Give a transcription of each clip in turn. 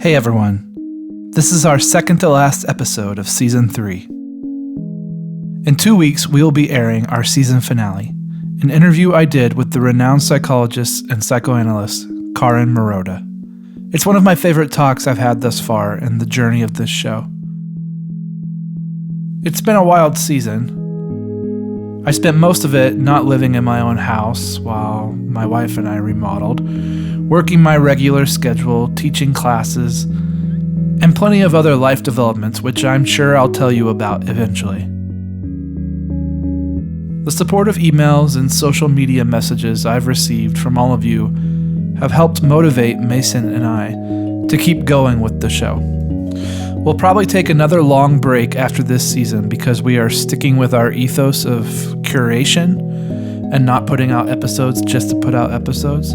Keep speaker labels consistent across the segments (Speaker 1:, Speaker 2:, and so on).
Speaker 1: Hey everyone, this is our second to last episode of Season 3. In 2 weeks, we will be airing our season finale, an interview I did with the renowned psychologist and psychoanalyst, Karin Maroda. It's one of my favorite talks I've had thus far in the journey of this show. It's been a wild season. I spent most of it not living in my own house while my wife and I remodeled, working my regular schedule, teaching classes, and plenty of other life developments, which I'm sure I'll tell you about eventually. The supportive emails and social media messages I've received from all of you have helped motivate Mason and I to keep going with the show. We'll probably take another long break after this season because we are sticking with our ethos of curation and not putting out episodes just to put out episodes.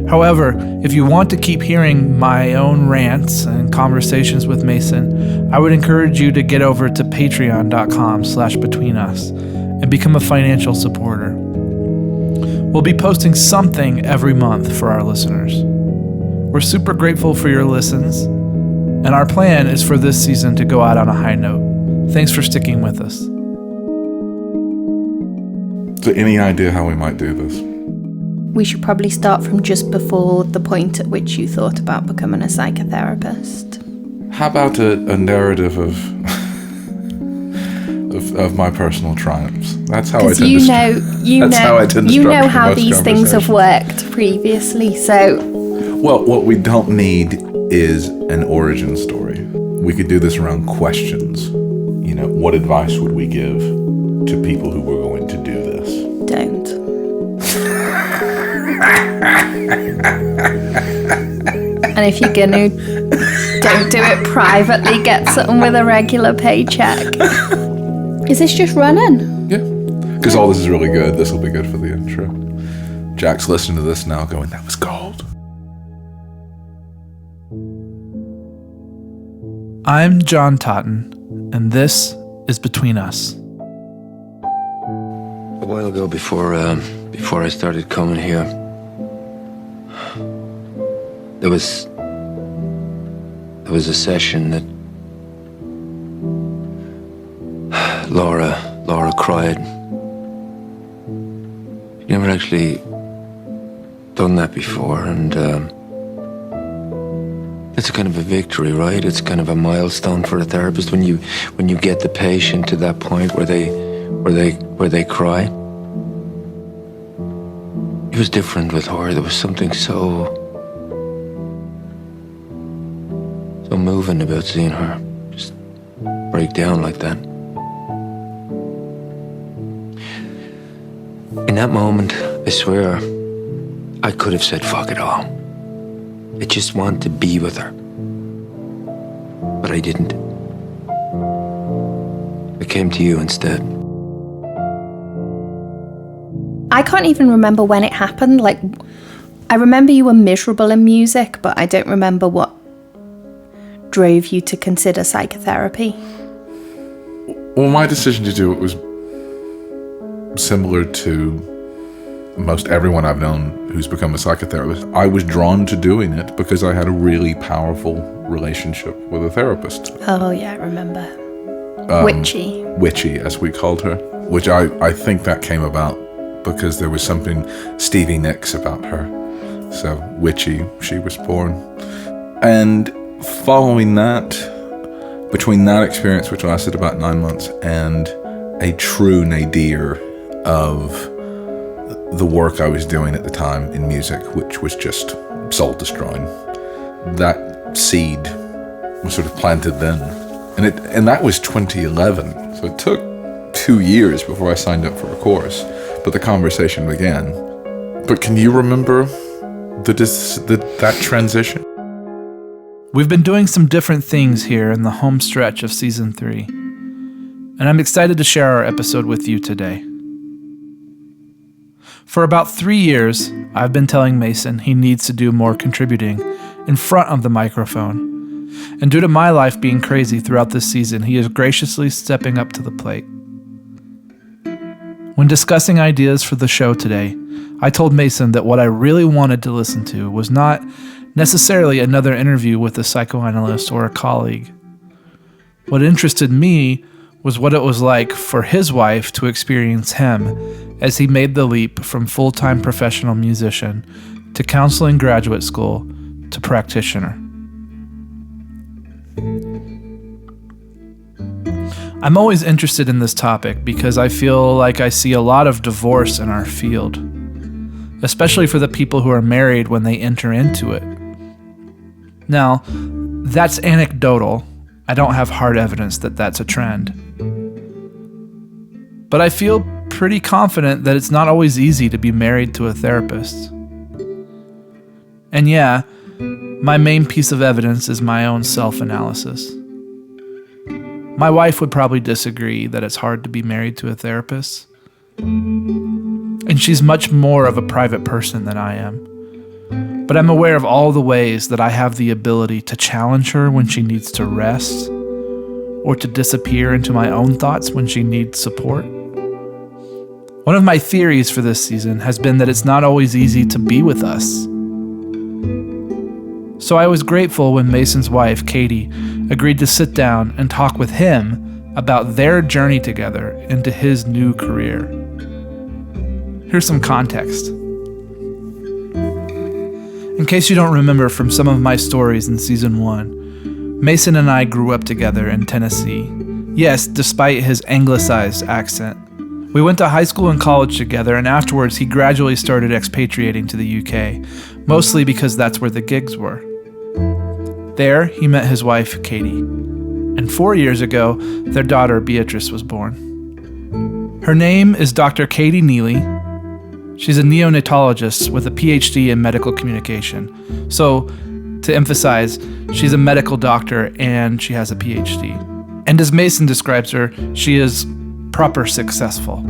Speaker 1: However, if you want to keep hearing my own rants and conversations with Mason, I would encourage you to get over to patreon.com/betweenus and become a financial supporter. We'll be posting something every month for our listeners. We're super grateful for your listens, and our plan is for this season to go out on a high note. Thanks for sticking with us.
Speaker 2: So any idea how we might do this?
Speaker 3: We should probably start from just before the point at which you thought about becoming a psychotherapist.
Speaker 2: How about a narrative of my personal triumphs? That's how I tend to
Speaker 3: you know how these things have worked previously. So,
Speaker 2: well, what we don't need is an origin story. We could do this around questions. You know, what advice would we give to people who were going to do this?
Speaker 3: don't. And if you're gonna, don't do it privately. Get something with a regular paycheck. Is this just running?
Speaker 2: Yeah, because all this is really good. This will be good for the intro. Jack's listening to this now going, that was gold.
Speaker 1: I'm John Totten, and this is Between Us.
Speaker 4: A while ago, before I started coming here, there was a session that Laura cried. She'd never actually done that before, and it's a kind of a victory, right? It's kind of a milestone for a therapist when you get the patient to that point where they cry. It was different with her. There was something so moving about seeing her just break down like that. In that moment, I swear, I could have said fuck it all. I just want to be with her. But I didn't. I came to you instead.
Speaker 3: I can't even remember when it happened. Like, I remember you were miserable in music, but I don't remember what drove you to consider psychotherapy.
Speaker 2: Well, my decision to do it was similar to most everyone I've known who's become a psychotherapist. I was drawn to doing it because I had a really powerful relationship with a therapist.
Speaker 3: Oh, yeah, I remember. Witchy.
Speaker 2: Witchy, as we called her. Which I think that came about because there was something Stevie Nicks about her. So, Witchy, she was born. And following that, between that experience, which lasted about 9 months, and a true nadir of the work I was doing at the time in music, which was just soul-destroying, that seed was sort of planted then. And that was 2011, so it took 2 years before I signed up for a course, but the conversation began. But can you remember that transition?
Speaker 1: We've been doing some different things here in the home stretch of Season 3, and I'm excited to share our episode with you today. For about 3 years, I've been telling Mason he needs to do more contributing in front of the microphone. And due to my life being crazy throughout this season, he is graciously stepping up to the plate. When discussing ideas for the show today, I told Mason that what I really wanted to listen to was not necessarily another interview with a psychoanalyst or a colleague. What interested me was what it was like for his wife to experience him as he made the leap from full-time professional musician to counseling graduate school to practitioner. I'm always interested in this topic because I feel like I see a lot of divorce in our field, especially for the people who are married when they enter into it. Now, that's anecdotal. I don't have hard evidence that that's a trend. But I feel pretty confident that it's not always easy to be married to a therapist. And yeah, my main piece of evidence is my own self-analysis. My wife would probably disagree that it's hard to be married to a therapist. And she's much more of a private person than I am. But I'm aware of all the ways that I have the ability to challenge her when she needs to rest, or to disappear into my own thoughts when she needs support. One of my theories for this season has been that it's not always easy to be with us. So I was grateful when Mason's wife, Katie, agreed to sit down and talk with him about their journey together into his new career. Here's some context. In case you don't remember from some of my stories in Season 1, Mason and I grew up together in Tennessee. Yes, despite his anglicized accent. We went to high school and college together, and afterwards he gradually started expatriating to the UK, mostly because that's where the gigs were. There, he met his wife, Katie. And 4 years ago, their daughter, Beatrice, was born. Her name is Dr. Katie Neely. She's a neonatologist with a PhD in medical communication. So, to emphasize, she's a medical doctor and she has a PhD. And as Mason describes her, she is proper successful.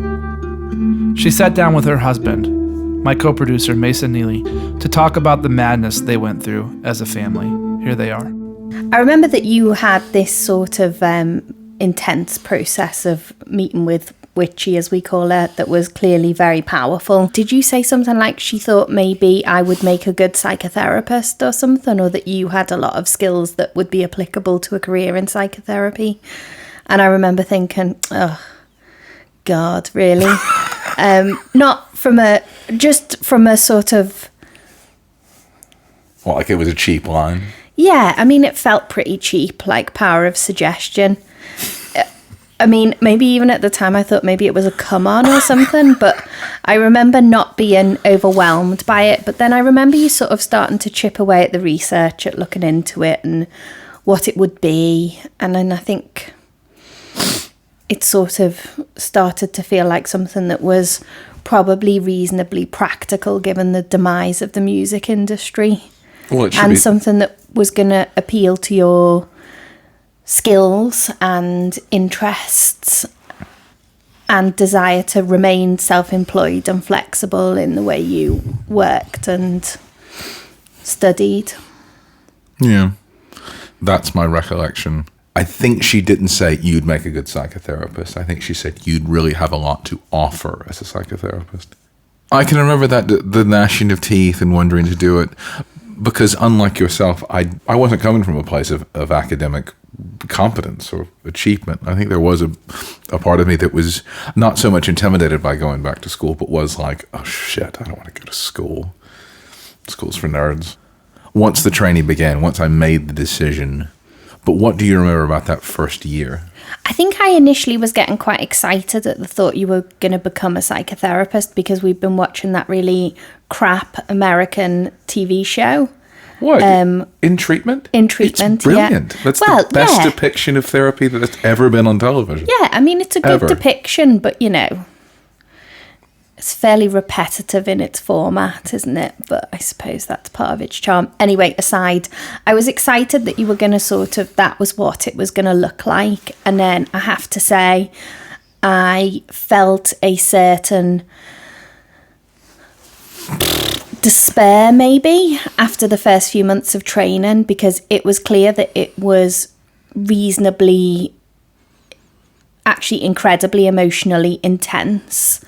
Speaker 1: She sat down with her husband, my co-producer Mason Neely, to talk about the madness they went through as a family. Here they are.
Speaker 3: I remember that you had this sort of intense process of meeting with Witchy, as we call her, that was clearly very powerful. Did you say something like she thought maybe I would make a good psychotherapist or something, or that you had a lot of skills that would be applicable to a career in psychotherapy? And I remember thinking, oh, God, really? Not from just from a sort of...
Speaker 2: Well, like it was a cheap line?
Speaker 3: Yeah, I mean, it felt pretty cheap, like power of suggestion. I mean, maybe even at the time I thought maybe it was a come on or something, but I remember not being overwhelmed by it. But then I remember you sort of starting to chip away at the research, at looking into it and what it would be. And then I think it sort of started to feel like something that was probably reasonably practical given the demise of the music industry.
Speaker 2: Well, it should
Speaker 3: and
Speaker 2: be
Speaker 3: something that was going to appeal to your skills and interests and desire to remain self-employed and flexible in the way you worked and studied.
Speaker 2: Yeah, that's my recollection. I think she didn't say you'd make a good psychotherapist. I think she said you'd really have a lot to offer as a psychotherapist. I can remember that, the gnashing of teeth and wondering to do it, because unlike yourself, I wasn't coming from a place of academic competence or achievement. I think there was a part of me that was not so much intimidated by going back to school, but was like, oh shit, I don't want to go to school. School's for nerds. Once the training began, once I made the decision. But what do you remember about that first year?
Speaker 3: I think I initially was getting quite excited at the thought you were going to become a psychotherapist because we've been watching that really crap American TV show.
Speaker 2: What? In Treatment?
Speaker 3: In Treatment,
Speaker 2: it's brilliant.
Speaker 3: Yeah.
Speaker 2: That's the best depiction of therapy that's ever been on television.
Speaker 3: Yeah, I mean, it's a good depiction, but, you know, it's fairly repetitive in its format, isn't it? But I suppose that's part of its charm. Anyway, aside, I was excited that you were going to that was what it was going to look like. And then I have to say, I felt a certain despair maybe after the first few months of training, because it was clear that it was reasonably, actually incredibly emotionally intense,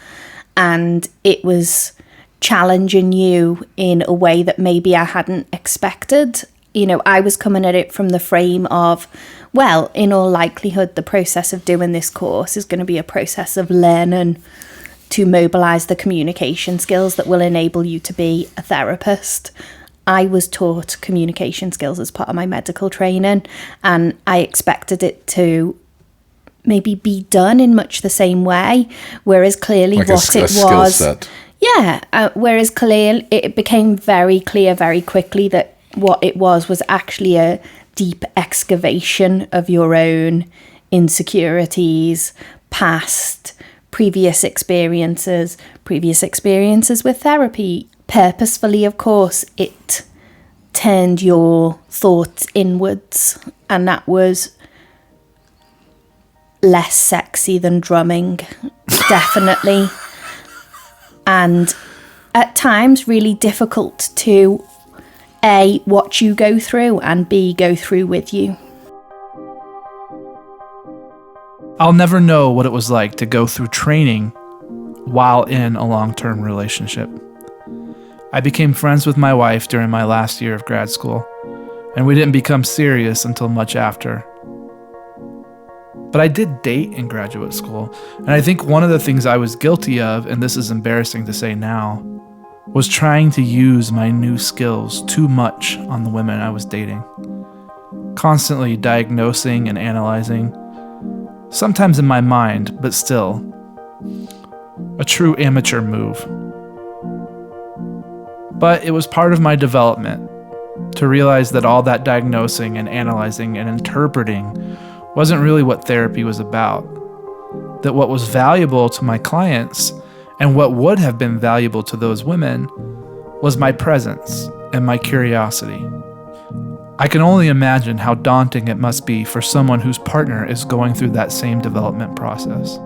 Speaker 3: and it was challenging you in a way that maybe I hadn't expected. You know, I was coming at it from the frame of, well, in all likelihood, the process of doing this course is going to be a process of learning to mobilize the communication skills that will enable you to be a therapist. I was taught communication skills as part of my medical training, and I expected it to maybe be done in much the same way, whereas clearly
Speaker 2: like
Speaker 3: what
Speaker 2: a
Speaker 3: it
Speaker 2: skill
Speaker 3: was...
Speaker 2: set.
Speaker 3: Yeah, whereas clearly it became very clear very quickly that what it was actually a deep excavation of your own insecurities, past, previous experiences with therapy. Purposefully, of course, it turned your thoughts inwards, and that was less sexy than drumming, definitely. And at times really difficult to A, watch you go through, and B, go through with you.
Speaker 1: I'll never know what it was like to go through training while in a long-term relationship. I became friends with my wife during my last year of grad school, and we didn't become serious until much after. But I did date in graduate school, and I think one of the things I was guilty of, and this is embarrassing to say now, was trying to use my new skills too much on the women I was dating. Constantly diagnosing and analyzing, sometimes in my mind, but still. A true amateur move. But it was part of my development to realize that all that diagnosing and analyzing and interpreting wasn't really what therapy was about. That what was valuable to my clients and what would have been valuable to those women was my presence and my curiosity. I can only imagine how daunting it must be for someone whose partner is going through that same development process.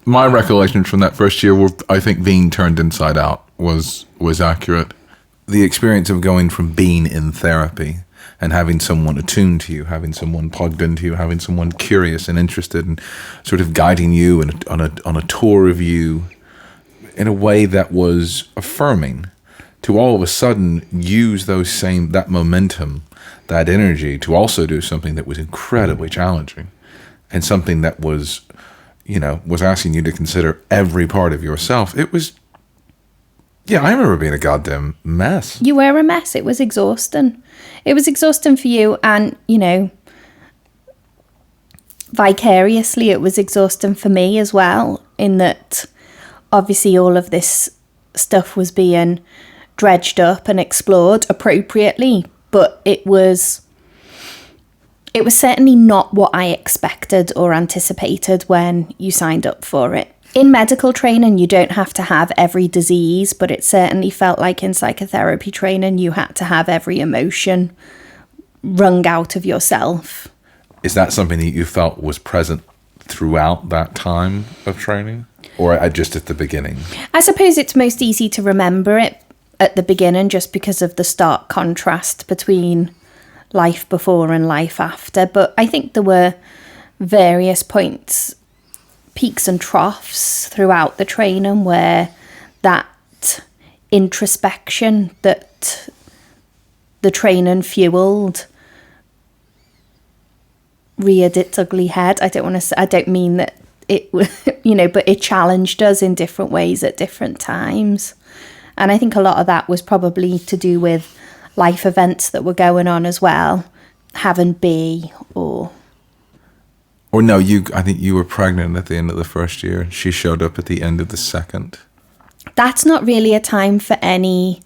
Speaker 2: My recollection from that first year, were, I think being turned inside out was accurate. The experience of going from being in therapy and having someone attuned to you, having someone plugged into you, having someone curious and interested and sort of guiding you and on a tour of you in a way that was affirming, to all of a sudden use that momentum, that energy to also do something that was incredibly challenging and something that was, was asking you to consider every part of yourself. It was, I remember being a goddamn mess.
Speaker 3: You were a mess. It was exhausting. It was exhausting for you, and, vicariously it was exhausting for me as well, in that obviously all of this stuff was being dredged up and explored appropriately, but it was certainly not what I expected or anticipated when you signed up for it. In medical training, you don't have to have every disease, but it certainly felt like in psychotherapy training, you had to have every emotion wrung out of yourself.
Speaker 2: Is that something that you felt was present throughout that time of training, or just at the beginning?
Speaker 3: I suppose it's most easy to remember it at the beginning just because of the stark contrast between life before and life after. But I think there were various points, peaks and troughs throughout the training where that introspection that the training fueled reared its ugly head. I don't mean that it, but it challenged us in different ways at different times. And I think a lot of that was probably to do with life events that were going on as well. Having B or no,
Speaker 2: I think you were pregnant at the end of the first year. She showed up at the end of the second.
Speaker 3: That's not really a time for any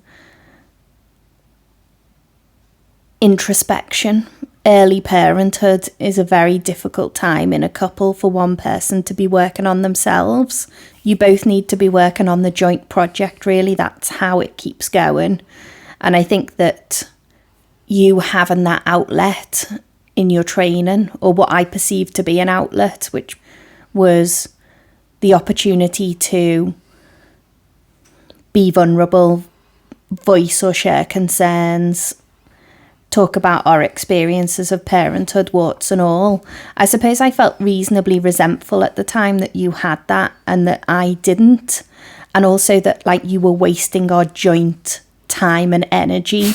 Speaker 3: introspection. Early parenthood is a very difficult time in a couple for one person to be working on themselves. You both need to be working on the joint project, really. That's how it keeps going. And I think that you having that outlet in your training, or what I perceived to be an outlet, which was the opportunity to be vulnerable, voice or share concerns, talk about our experiences of parenthood, warts and all. I suppose I felt reasonably resentful at the time that you had that and that I didn't. and also that like you were wasting our joint time and energy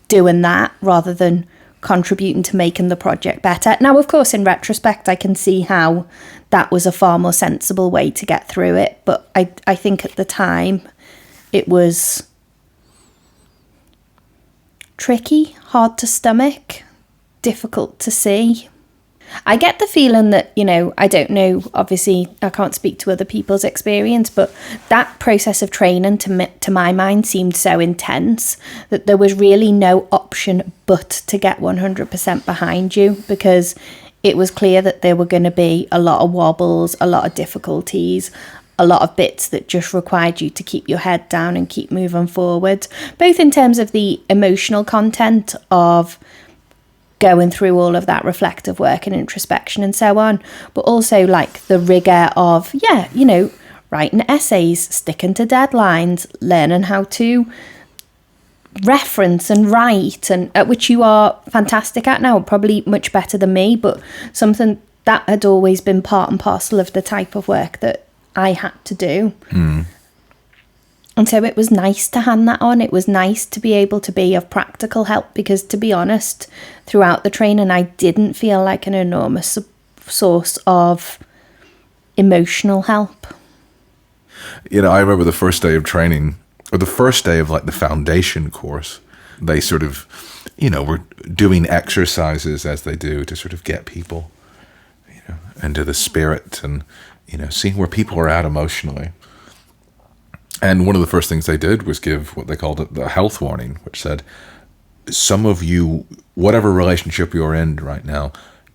Speaker 3: doing that rather than contributing to making the project better. Now, of course, in retrospect, I can see how that was a far more sensible way to get through it. But I think at the time it was tricky, hard to stomach, difficult to see. I get the feeling that, you know, I don't know, obviously I can't speak to other people's experience, but that process of training to my mind seemed so intense that there was really no option but to get 100% behind you, because it was clear that there were going to be a lot of wobbles, a lot of difficulties, a lot of bits that just required you to keep your head down and keep moving forward, both in terms of the emotional content of going through all of that reflective work and introspection and so on, but also like the rigor of, yeah, you know, writing essays, sticking to deadlines, learning how to reference and write, and at which you are fantastic at now, probably much better than me, but something that had always been part and parcel of the type of work that I had to do. And so it was nice to hand that on. It was nice to be able to be of practical help, because to be honest, throughout the training, I didn't feel like an enormous source of emotional help.
Speaker 2: You know, I remember the first day of training, or the first day of like the foundation course, they sort of, you know, were doing exercises as they do to sort of get people, you know, into the spirit and, you know, seeing where people are at emotionally. And one of the first things they did was give what they called it the health warning, which said, some of you, whatever relationship you're in right now,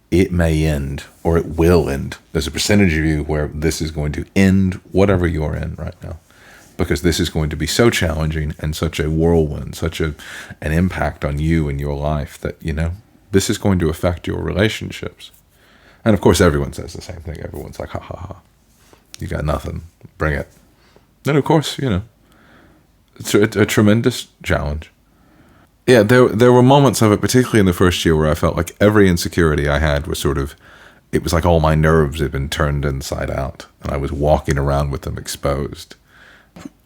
Speaker 2: it may end or it will end. There's a percentage of you where this is going to end whatever you're in right now, because this is going to be so challenging and such a whirlwind, such an impact on you and your life that, you know, this is going to affect your relationships. And of course, everyone says the same thing. Everyone's like, ha ha ha, you got nothing, bring it. And of course, you know, it's a tremendous challenge. Yeah, there were moments of it, particularly in the first year, where I felt like every insecurity I had was sort of, it was like all my nerves had been turned inside out, and I was walking around with them exposed.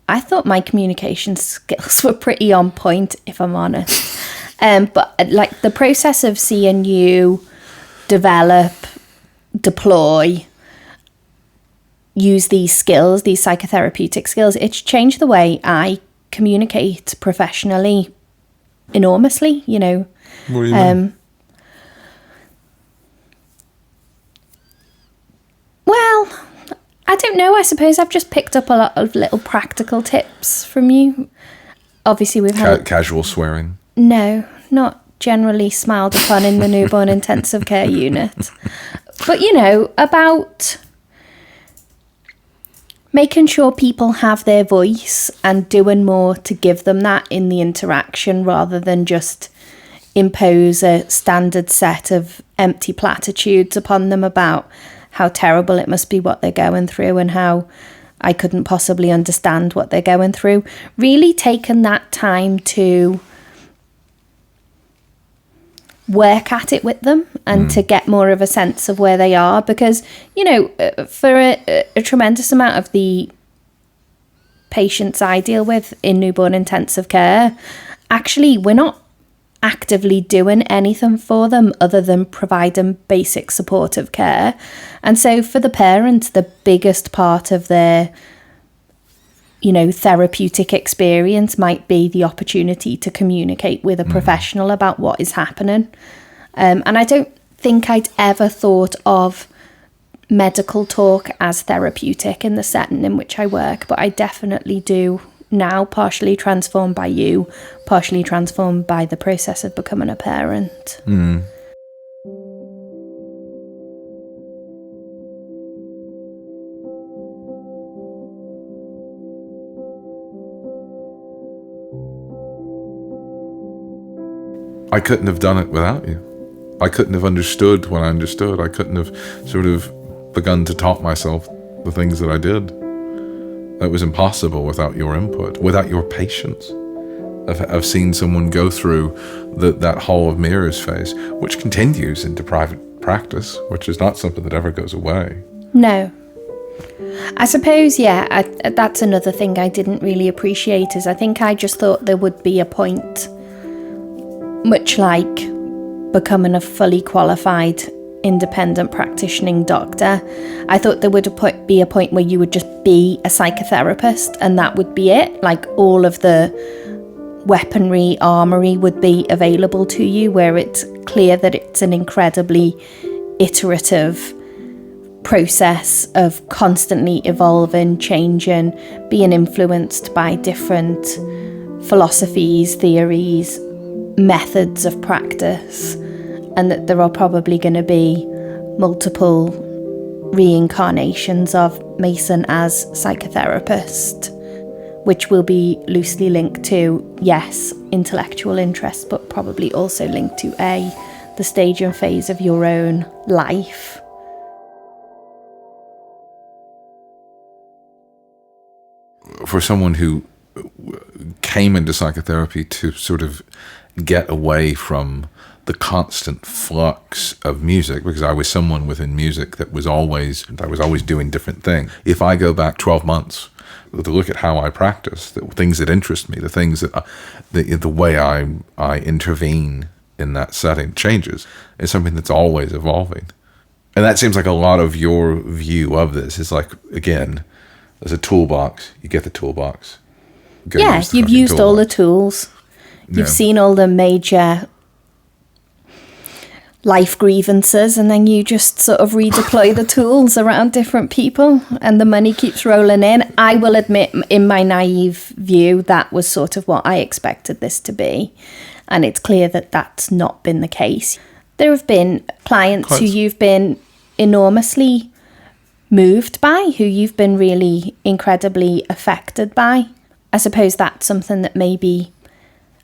Speaker 3: I thought my communication skills were pretty on point, if I'm honest. But like the process of seeing you develop, deploy, use these skills, these psychotherapeutic skills, it's changed the way I communicate professionally enormously, you know.
Speaker 2: What do you mean?
Speaker 3: Well, I don't know. I suppose I've just picked up a lot of little practical tips from you. Obviously, we've had...
Speaker 2: Casual swearing?
Speaker 3: No, not generally smiled upon in the newborn intensive care unit. But, you know, about making sure people have their voice and doing more to give them that in the interaction, rather than just impose a standard set of empty platitudes upon them about how terrible it must be what they're going through and how I couldn't possibly understand what they're going through. Really taking that time to work at it with them and to get more of a sense of where they are, because, you know, for a tremendous amount of the patients I deal with in newborn intensive care, actually we're not actively doing anything for them other than providing basic supportive care. And so for the parents, the biggest part of their, you know, therapeutic experience might be the opportunity to communicate with a professional about what is happening. And I don't think I'd ever thought of medical talk as therapeutic in the setting in which I work, but I definitely do now, partially transformed by you, partially transformed by the process of becoming a parent.
Speaker 2: I couldn't have done it without you. I couldn't have understood what I understood. I couldn't have sort of begun to taught myself the things that I did. That was impossible without your input, without your patience of seeing someone go through that hall of mirrors phase, which continues into private practice, which is not something that ever goes away.
Speaker 3: No. I suppose, yeah, that's another thing I didn't really appreciate is I think I just thought there would be a point, much like becoming a fully qualified independent practicing doctor. I thought there would be a point where you would just be a psychotherapist and that would be it. Like all of the weaponry, armory would be available to you, where it's clear that it's an incredibly iterative process of constantly evolving, changing, being influenced by different philosophies, theories, methods of practice, and that there are probably going to be multiple reincarnations of Mason as psychotherapist, which will be loosely linked to, yes, intellectual interest, but probably also linked to the stage and phase of your own life.
Speaker 2: For someone who came into psychotherapy to sort of get away from the constant flux of music, because I was someone within music that was always doing different things. If I go back 12 months to look at how I practice, the things that interest me, the things that the way I intervene in that setting changes. It's something that's always evolving. And that seems like a lot of your view of this is like, again, there's a toolbox. You get the toolbox.
Speaker 3: Yeah, you've used all the tools. You've seen all the major life grievances, and then you just sort of redeploy the tools around different people, and the money keeps rolling in. I will admit, in my naive view, that was sort of what I expected this to be. And it's clear that that's not been the case. There have been clients who you've been enormously moved by, who you've been really incredibly affected by. I suppose that's something that maybe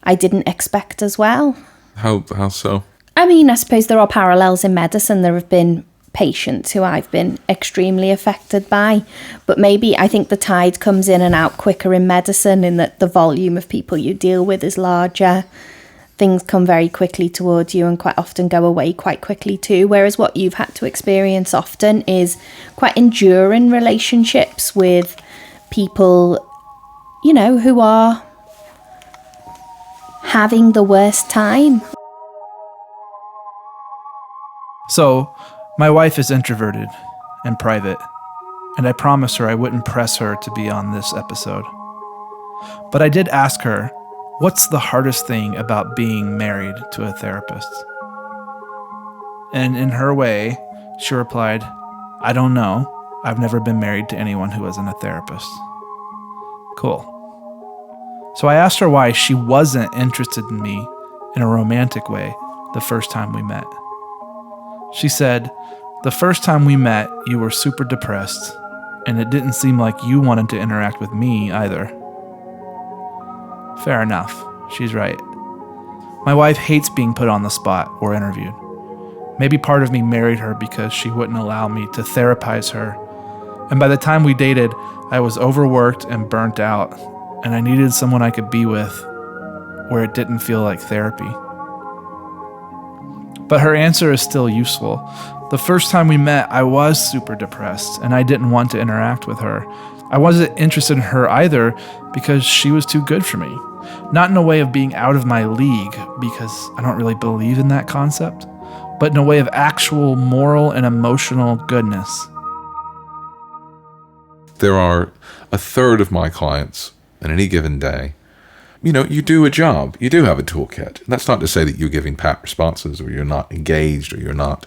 Speaker 3: I didn't expect as well.
Speaker 2: How so?
Speaker 3: I mean, I suppose there are parallels in medicine. There have been patients who I've been extremely affected by, but maybe I think the tide comes in and out quicker in medicine, in that the volume of people you deal with is larger. Things come very quickly towards you and quite often go away quite quickly too, whereas what you've had to experience often is quite enduring relationships with people, you know, who are having the worst time.
Speaker 1: So, my wife is introverted and private, and I promised her I wouldn't press her to be on this episode. But I did ask her, what's the hardest thing about being married to a therapist? And in her way, she replied, I don't know. I've never been married to anyone who isn't a therapist. Cool. So I asked her why she wasn't interested in me in a romantic way the first time we met. She said, the first time we met, you were super depressed, and it didn't seem like you wanted to interact with me either. Fair enough. She's right. My wife hates being put on the spot or interviewed. Maybe part of me married her because she wouldn't allow me to therapize her. And by the time we dated, I was overworked and burnt out, and I needed someone I could be with where it didn't feel like therapy. But her answer is still useful. The first time we met, I was super depressed, and I didn't want to interact with her. I wasn't interested in her either because she was too good for me. Not in a way of being out of my league, because I don't really believe in that concept, but in a way of actual moral and emotional goodness.
Speaker 2: There are a third of my clients on any given day. You know, you do a job. You do have a toolkit. And that's not to say that you're giving pat responses or you're not engaged or you're not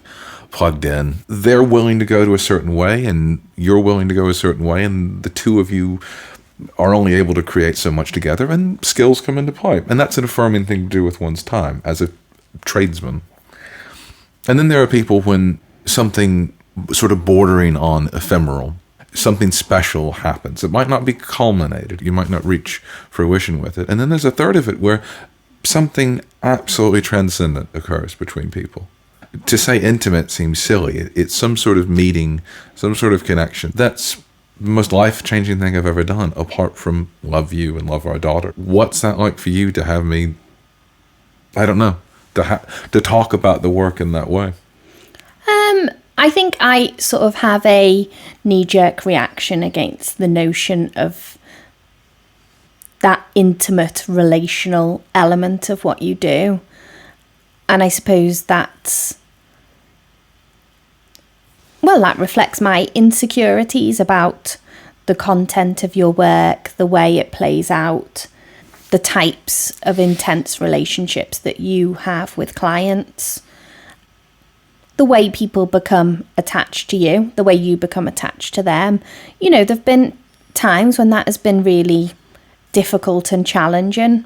Speaker 2: plugged in. They're willing to go to a certain way and you're willing to go a certain way, and the two of you are only able to create so much together, and skills come into play. And that's an affirming thing to do with one's time as a tradesman. And then there are people when something sort of bordering on ephemeral, something special happens. It might not be culminated. You might not reach fruition with it. And then there's a third of it where something absolutely transcendent occurs between people. To say intimate seems silly. It's some sort of meeting, some sort of connection. That's the most life-changing thing I've ever done, apart from love you and love our daughter. What's that like for you to have me, I don't know, to talk about the work in that way?
Speaker 3: I think I sort of have a knee-jerk reaction against the notion of that intimate relational element of what you do. And I suppose that reflects my insecurities about the content of your work, the way it plays out, the types of intense relationships that you have with clients, the way people become attached to you, the way you become attached to them. You know, there've been times when that has been really difficult and challenging.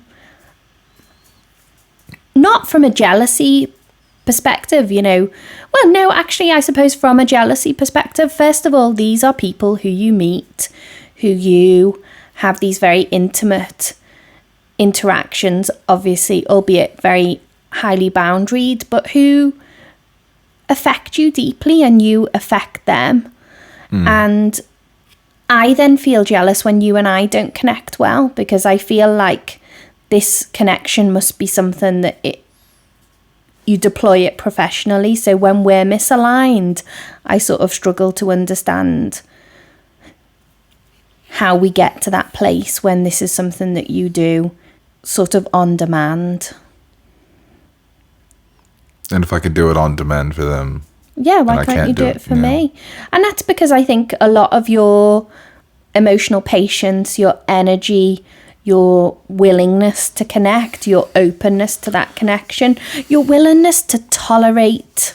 Speaker 3: Not from a jealousy perspective, you know. Well, no, actually, I suppose from a jealousy perspective, first of all, these are people who you meet, who you have these very intimate interactions, obviously, albeit very highly boundaried, but who affect you deeply and you affect them. And I then feel jealous when you and I don't connect well, because I feel like this connection must be something that you deploy it professionally. So when we're misaligned, I sort of struggle to understand how we get to that place when this is something that you do sort of on demand.
Speaker 2: And if I could do it on demand for them,
Speaker 3: yeah, why can't you do it for me? And that's because I think a lot of your emotional patience, your energy, your willingness to connect, your openness to that connection, your willingness to tolerate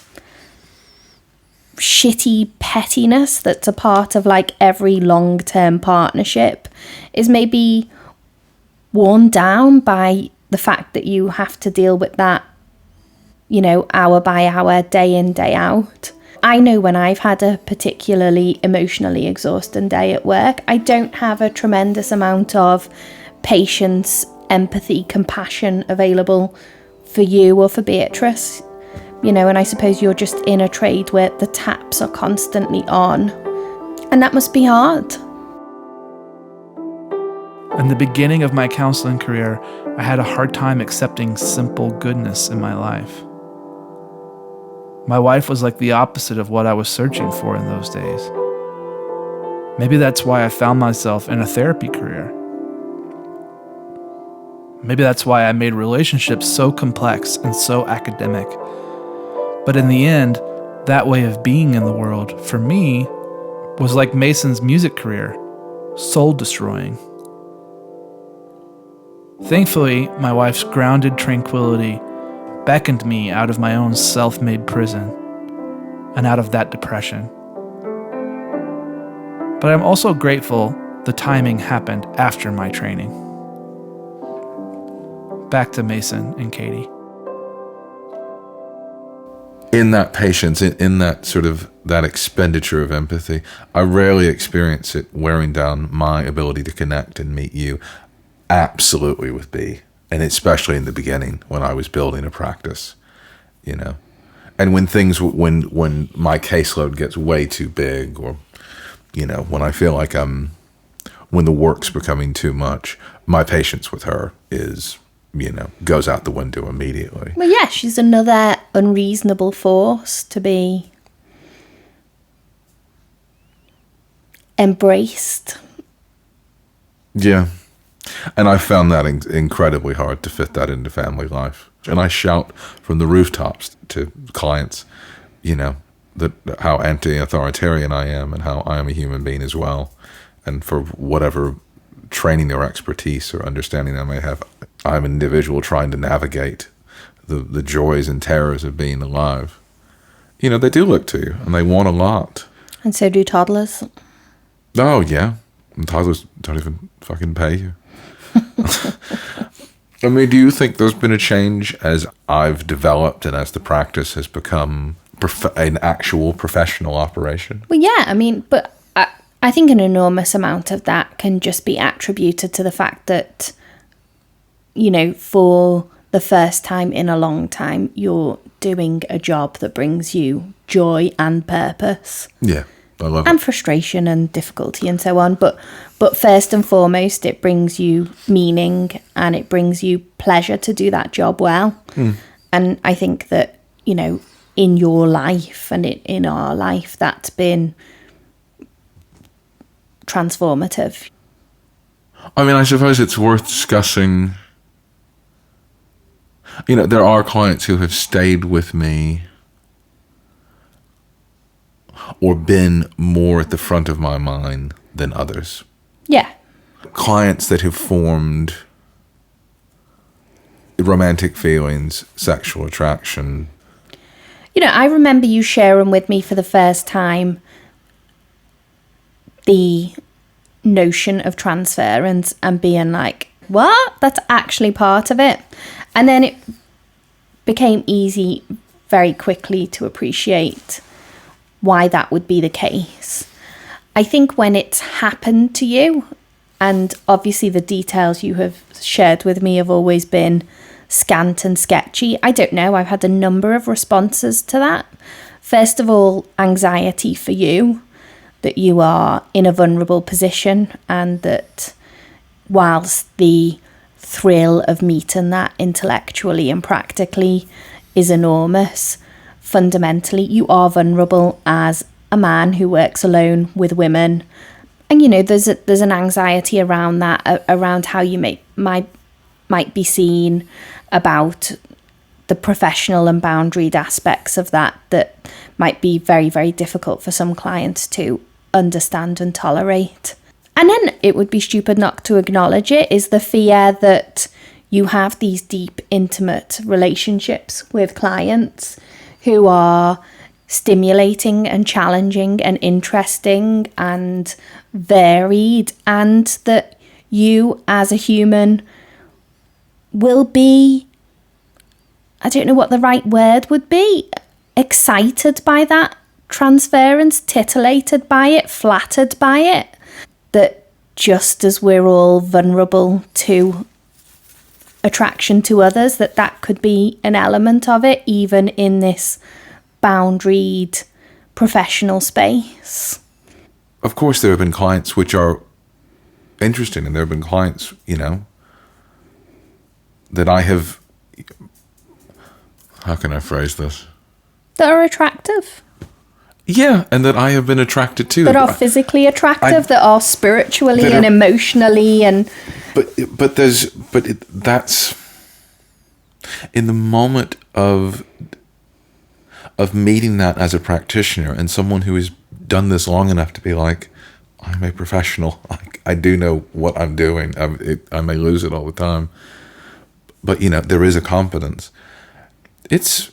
Speaker 3: shitty pettiness that's a part of like every long-term partnership is maybe worn down by the fact that you have to deal with that, you know, hour by hour, day in, day out. I know when I've had a particularly emotionally exhausting day at work, I don't have a tremendous amount of patience, empathy, compassion available for you or for Beatrice. You know, and I suppose you're just in a trade where the taps are constantly on. And that must be hard.
Speaker 1: In the beginning of my counseling career, I had a hard time accepting simple goodness in my life. My wife was like the opposite of what I was searching for in those days. Maybe that's why I found myself in a therapy career. Maybe that's why I made relationships so complex and so academic. But in the end, that way of being in the world, for me, was like Mason's music career, soul-destroying. Thankfully, my wife's grounded tranquility beckoned me out of my own self-made prison and out of that depression. But I'm also grateful the timing happened after my training. Back to Mason and Katie.
Speaker 2: In that patience, in that sort of that expenditure of empathy, I rarely experience it wearing down my ability to connect and meet you. Absolutely with B, and especially in the beginning when I was building a practice, you know, and when my caseload gets way too big, or you know, when I feel like when the work's becoming too much, my patience with her is, you know, goes out the window immediately.
Speaker 3: Well, yeah, she's another unreasonable force to be embraced.
Speaker 2: Yeah. And I found that incredibly hard to fit that into family life. And I shout from the rooftops to clients, you know, that how anti-authoritarian I am and how I am a human being as well. And for whatever training or expertise or understanding I may have, I'm an individual trying to navigate the joys and terrors of being alive. You know, they do look to you and they want a lot.
Speaker 3: And so do toddlers.
Speaker 2: Oh, yeah. And toddlers don't even fucking pay you. I mean, do you think there's been a change as I've developed and as the practice has become an actual professional operation?
Speaker 3: Well, yeah, I mean, but I think an enormous amount of that can just be attributed to the fact that, you know, for the first time in a long time, you're doing a job that brings you joy and purpose.
Speaker 2: Yeah, I love it.
Speaker 3: And frustration and difficulty and so on. But first and foremost, it brings you meaning and it brings you pleasure to do that job well. And I think that, you know, in your life and in our life that's been transformative?
Speaker 2: I mean, I suppose it's worth discussing. There are clients who have stayed with me or been more at the front of my mind than others.
Speaker 3: Yeah.
Speaker 2: Clients that have formed romantic feelings, sexual attraction.
Speaker 3: I remember you sharing with me for the first time the notion of transference and being like, what? That's actually part of it. And then it became easy very quickly to appreciate why that would be the case. I think when it's happened to you, and obviously the details you have shared with me have always been scant and sketchy. I don't know, I've had a number of responses to that. First of all, anxiety for you, that you are in a vulnerable position, and that whilst the thrill of meeting that intellectually and practically is enormous, fundamentally you are vulnerable as a man who works alone with women. And there's an anxiety around that, around how you might be seen, about the professional and boundaried aspects of that might be very, very difficult for some clients to understand and tolerate. And then it would be stupid not to acknowledge it, is the fear that you have these deep, intimate relationships with clients who are stimulating and challenging and interesting and varied, and that you as a human will be, I don't know what the right word would be, excited by that transference, titillated by it, flattered by it. That just as we're all vulnerable to attraction to others, that could be an element of it, even in this boundaried professional space.
Speaker 2: Of course, there have been clients which are interesting, and there have been clients, that I have, how can I phrase this?
Speaker 3: That are attractive.
Speaker 2: Yeah, and that I have been attracted to.
Speaker 3: That are physically attractive, that are spiritually
Speaker 2: that
Speaker 3: and
Speaker 2: are,
Speaker 3: emotionally and...
Speaker 2: That's in the moment of meeting that as a practitioner and someone who has done this long enough to be like, I'm a professional. I do know what I'm doing. I may lose it all the time. But, there is a competence. It's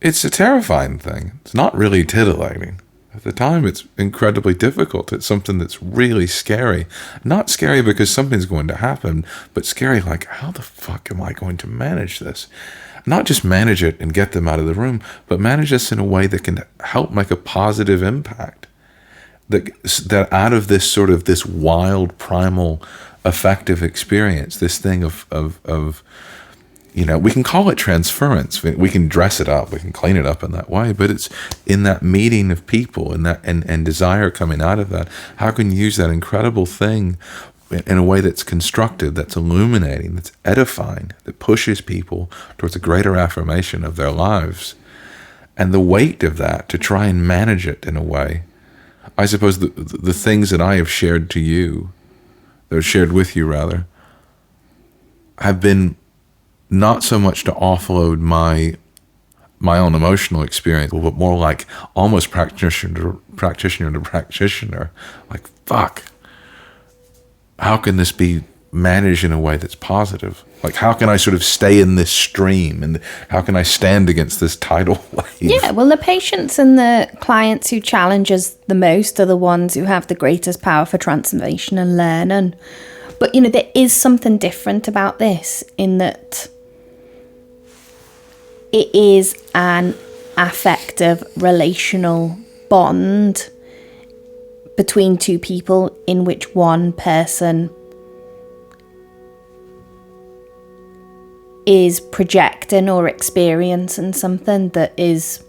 Speaker 2: a terrifying thing. It's not really titillating. At the time, it's incredibly difficult. It's something that's really scary. Not scary because something's going to happen, but scary like, how the fuck am I going to manage this? Not just manage it and get them out of the room, but manage this in a way that can help make a positive impact. That out of this sort of this wild, primal, affective experience, this thing of we can call it transference. We can dress it up. We can clean it up in that way. But it's in that meeting of people and desire coming out of that. How can you use that incredible thing in a way that's constructive, that's illuminating, that's edifying, that pushes people towards a greater affirmation of their lives? And the weight of that, to try and manage it in a way. I suppose the things that I have shared to you, that are shared with you rather, have been not so much to offload my own emotional experience, but more like almost practitioner to practitioner. Like, fuck, how can this be managed in a way that's positive? Like, how can I sort of stay in this stream, and how can I stand against this tidal wave?
Speaker 3: Yeah, well, the patients and the clients who challenge us the most are the ones who have the greatest power for transformation and learning. But, there is something different about this in that it is an affective relational bond between two people in which one person is projecting or experiencing something that is,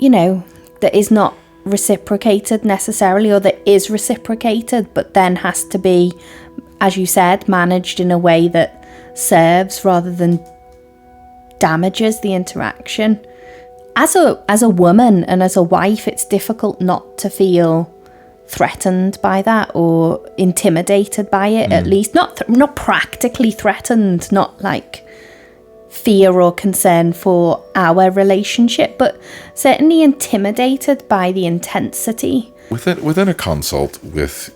Speaker 3: that is not reciprocated necessarily, or that is reciprocated, but then has to be, as you said, managed in a way that serves rather than damages the interaction. As a woman and as a wife, it's difficult not to feel threatened by that or intimidated by it. At least not practically threatened, not like fear or concern for our relationship, but certainly intimidated by the intensity.
Speaker 2: Within a consult with,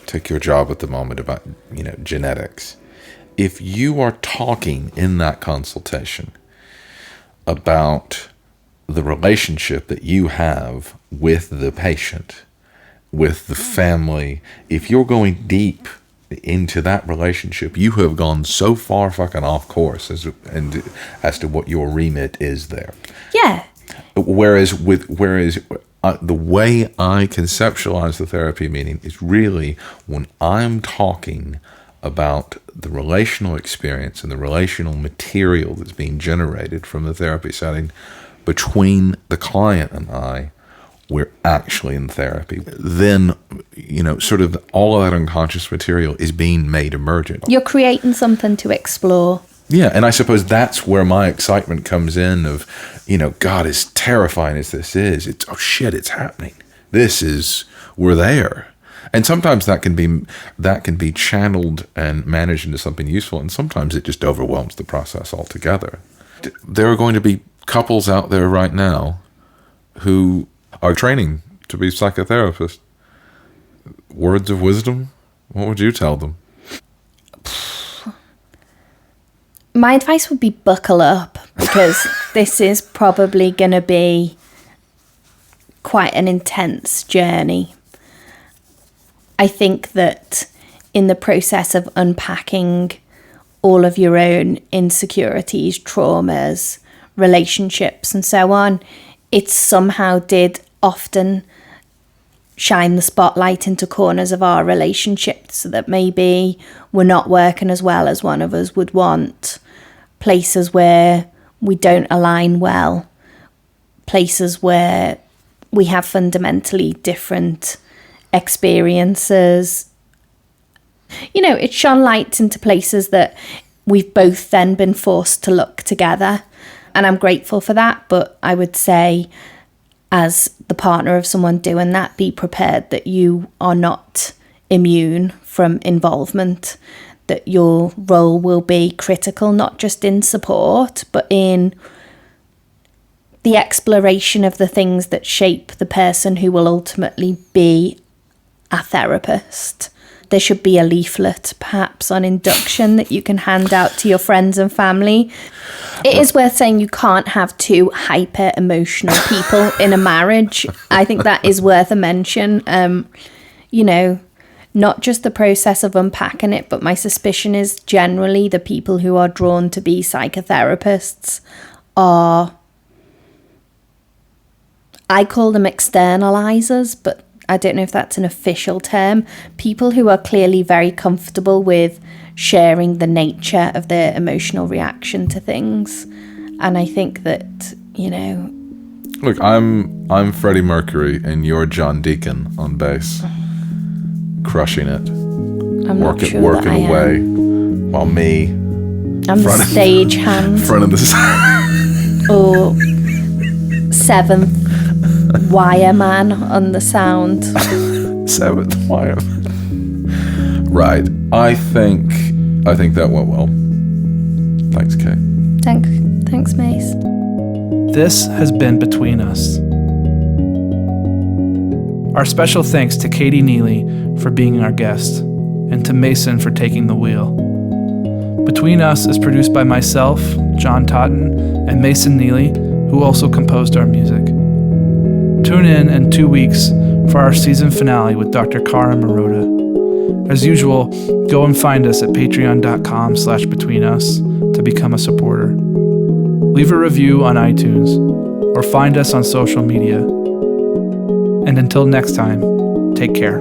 Speaker 2: take your job at the moment about, genetics. If you are talking in that consultation about the relationship that you have with the patient, with the family, if you're going deep into that relationship, you have gone so far fucking off course as to what your remit is there.
Speaker 3: Yeah.
Speaker 2: Whereas the way I conceptualize the therapy meeting is really when I'm talking about the relational experience and the relational material that's being generated from the therapy setting between the client and I, we're actually in therapy. Then, sort of all of that unconscious material is being made emergent.
Speaker 3: You're creating something to explore.
Speaker 2: Yeah, and I suppose that's where my excitement comes in of, God, as terrifying as this is, it's, oh shit, it's happening. We're there. And sometimes that can be channeled and managed into something useful, and sometimes it just overwhelms the process altogether. There are going to be couples out there right now who are training to be psychotherapists. Words of wisdom? What would you tell them?
Speaker 3: My advice would be buckle up, because this is probably going to be quite an intense journey. I think that in the process of unpacking all of your own insecurities, traumas, relationships, and so on, it somehow did often shine the spotlight into corners of our relationships that maybe we're not working as well as one of us would want, places where we don't align well, places where we have fundamentally different experiences. It shone light into places that we've both then been forced to look together. And I'm grateful for that. But I would say, as the partner of someone doing that, be prepared that you are not immune from involvement, that your role will be critical, not just in support, but in the exploration of the things that shape the person who will ultimately be a therapist. There should be a leaflet, perhaps, on induction that you can hand out to your friends and family. It is worth saying you can't have two hyper-emotional people in a marriage. I think that is worth a mention. Not just the process of unpacking it, but my suspicion is generally the people who are drawn to be psychotherapists are, I call them externalizers, but I don't know if that's an official term. People who are clearly very comfortable with sharing the nature of their emotional reaction to things. And I think that,
Speaker 2: Look, I'm Freddie Mercury and you're John Deacon on bass. Crushing it.
Speaker 3: I'm not sure
Speaker 2: working
Speaker 3: that I
Speaker 2: away
Speaker 3: am.
Speaker 2: while me.
Speaker 3: I'm the stage hand.
Speaker 2: Front of the
Speaker 3: Or seventh wire man on the sound.
Speaker 2: Seventh wire. Right. I think that went well. Thanks, Kay.
Speaker 3: Thanks, Mace.
Speaker 1: This has been Between Us. Our special thanks to Katie Neely for being our guest, and to Mason for taking the wheel. Between Us is produced by myself, John Totten, and Mason Neely, who also composed our music. Tune in 2 weeks for our season finale with Dr. Cara Marotta. As usual, go and find us at patreon.com/betweenus to become a supporter. Leave a review on iTunes or find us on social media. And until next time, take care.